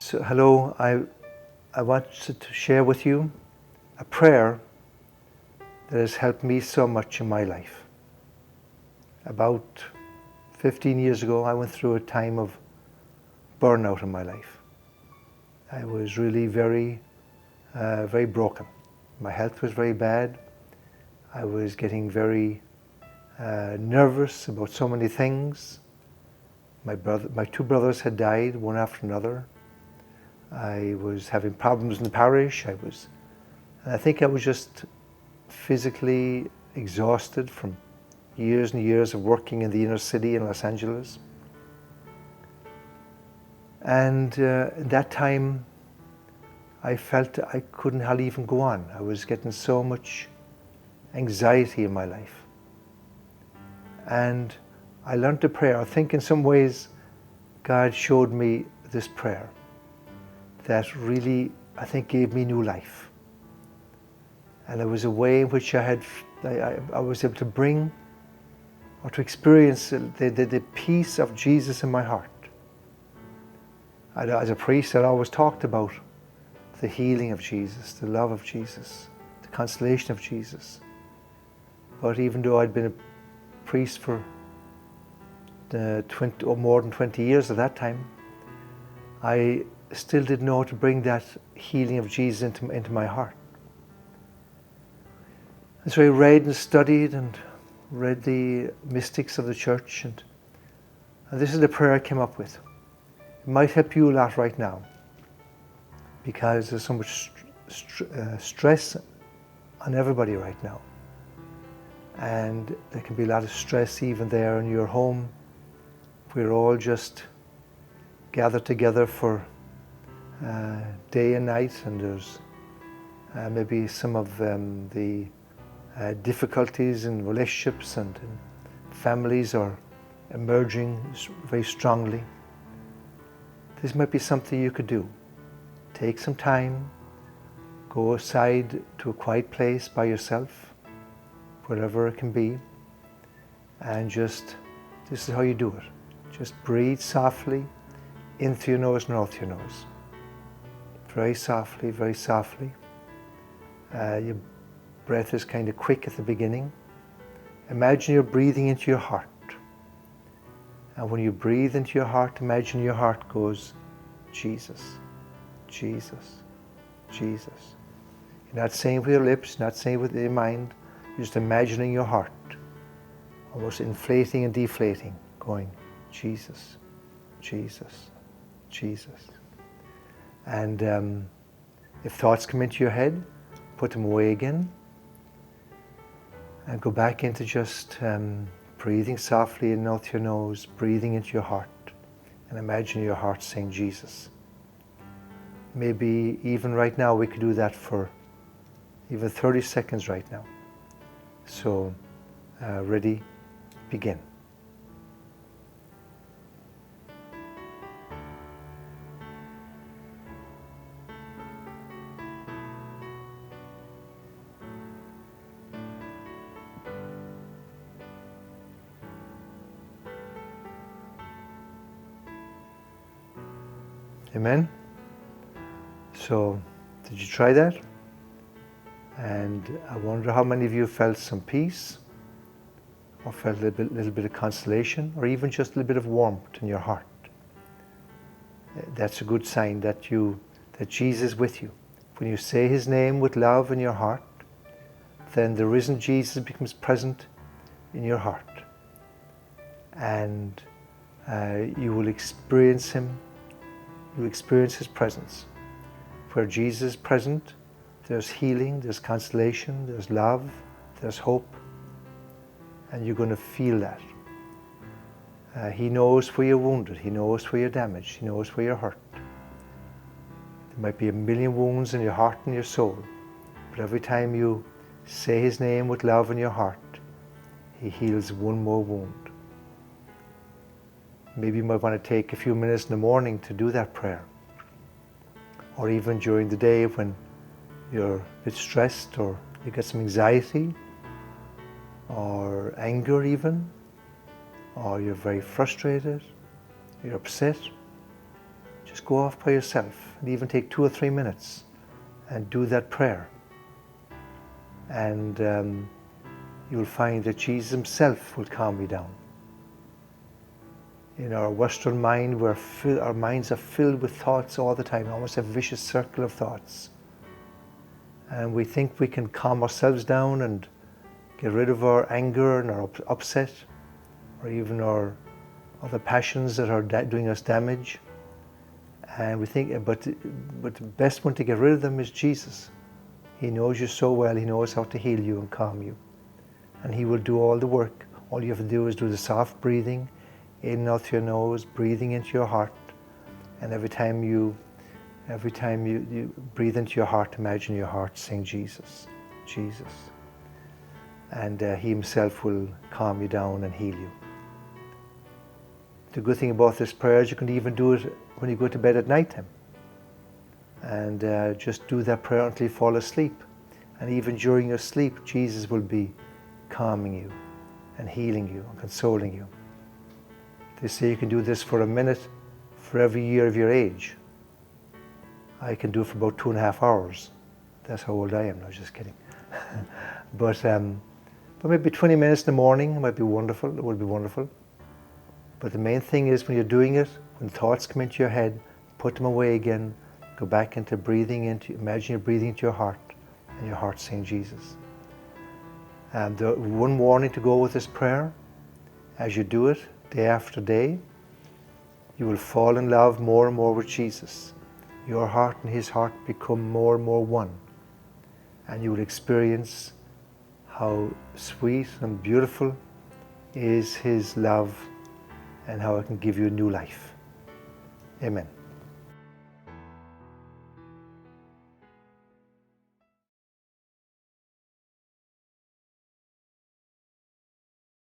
So, hello, I wanted to share with you a prayer that has helped me so much in my life. About 15 years ago, I went through a time of burnout in my life. I was really very broken. My health was very bad. I was getting very nervous about so many things. My two brothers had died, one after another. I was having problems in the parish. I think I was just physically exhausted from years and years of working in the inner city in Los Angeles. And at that time, I felt I couldn't hardly even go on. I was getting so much anxiety in my life. And I learned to pray. I think in some ways, God showed me this prayer that really, I think, gave me new life. And it was a way in which I was able to bring or to experience the peace of Jesus in my heart. As a priest, I always talked about the healing of Jesus, the love of Jesus, the consolation of Jesus. But even though I'd been a priest for more than 20 years at that time, I still didn't know how to bring that healing of Jesus into my heart. And so I read and studied and read the mystics of the church, and this is the prayer I came up with. It might help you a lot right now, because there's so much stress on everybody right now. And there can be a lot of stress even there in your home. We're all just gathered together for day and night, and there's maybe some of the difficulties in relationships and in families are emerging very strongly. This might be something you could do. Take some time, go aside to a quiet place by yourself, wherever it can be, and this is how you do it. Just breathe softly in through your nose and out through your nose. Very softly, very softly. Your breath is kind of quick at the beginning. Imagine you're breathing into your heart. And when you breathe into your heart, imagine your heart goes, Jesus, Jesus, Jesus. You're not saying with your lips, not saying with your mind, you're just imagining your heart, almost inflating and deflating, going, Jesus, Jesus, Jesus. And if thoughts come into your head, put them away again, and go back into just breathing softly in out your nose, breathing into your heart, and imagine your heart saying Jesus. Maybe even right now we could do that for even 30 seconds right now. So, ready, begin. Amen? So, did you try that? And I wonder how many of you felt some peace, or felt a little bit of consolation, or even just a little bit of warmth in your heart. That's a good sign that Jesus is with you. When you say His name with love in your heart, then the risen Jesus becomes present in your heart. And you will experience Him. You will experience His presence. Where Jesus is present, there's healing, there's consolation, there's love, there's hope. And you're going to feel that. He knows where you're wounded. He knows where you're damaged. He knows where you're hurt. There might be a million wounds in your heart and your soul. But every time you say His name with love in your heart, He heals one more wound. Maybe you might want to take a few minutes in the morning to do that prayer. Or even during the day when you're a bit stressed, or you get some anxiety, or anger even, or you're very frustrated, you're upset. just go off by yourself and even take 2 or 3 minutes and do that prayer. And you'll find that Jesus himself will calm you down. In our Western mind, our minds are filled with thoughts all the time, almost a vicious circle of thoughts. And we think we can calm ourselves down and get rid of our anger and our upset, or even our other passions that are doing us damage. And we think, but the best one to get rid of them is Jesus. He knows you so well. He knows how to heal you and calm you. And he will do all the work. All you have to do is do the soft breathing, in and out through your nose, breathing into your heart. And every time you breathe into your heart, imagine your heart saying Jesus, Jesus. And he himself will calm you down and heal you. The good thing about this prayer is you can even do it when you go to bed at night time. And just do that prayer until you fall asleep. And even during your sleep, Jesus will be calming you and healing you and consoling you. They say you can do this for a minute for every year of your age. I can do it for about 2.5 hours. That's how old I am. No, just kidding. But maybe 20 minutes in the morning might be wonderful. It would be wonderful. But the main thing is when you're doing it, when thoughts come into your head, put them away again. Go back into breathing imagine you're breathing into your heart, and your heart saying Jesus. And the one warning to go with this prayer, as you do it day after day, you will fall in love more and more with Jesus. Your heart and his heart become more and more one. And you will experience how sweet and beautiful is his love and how it can give you a new life. Amen.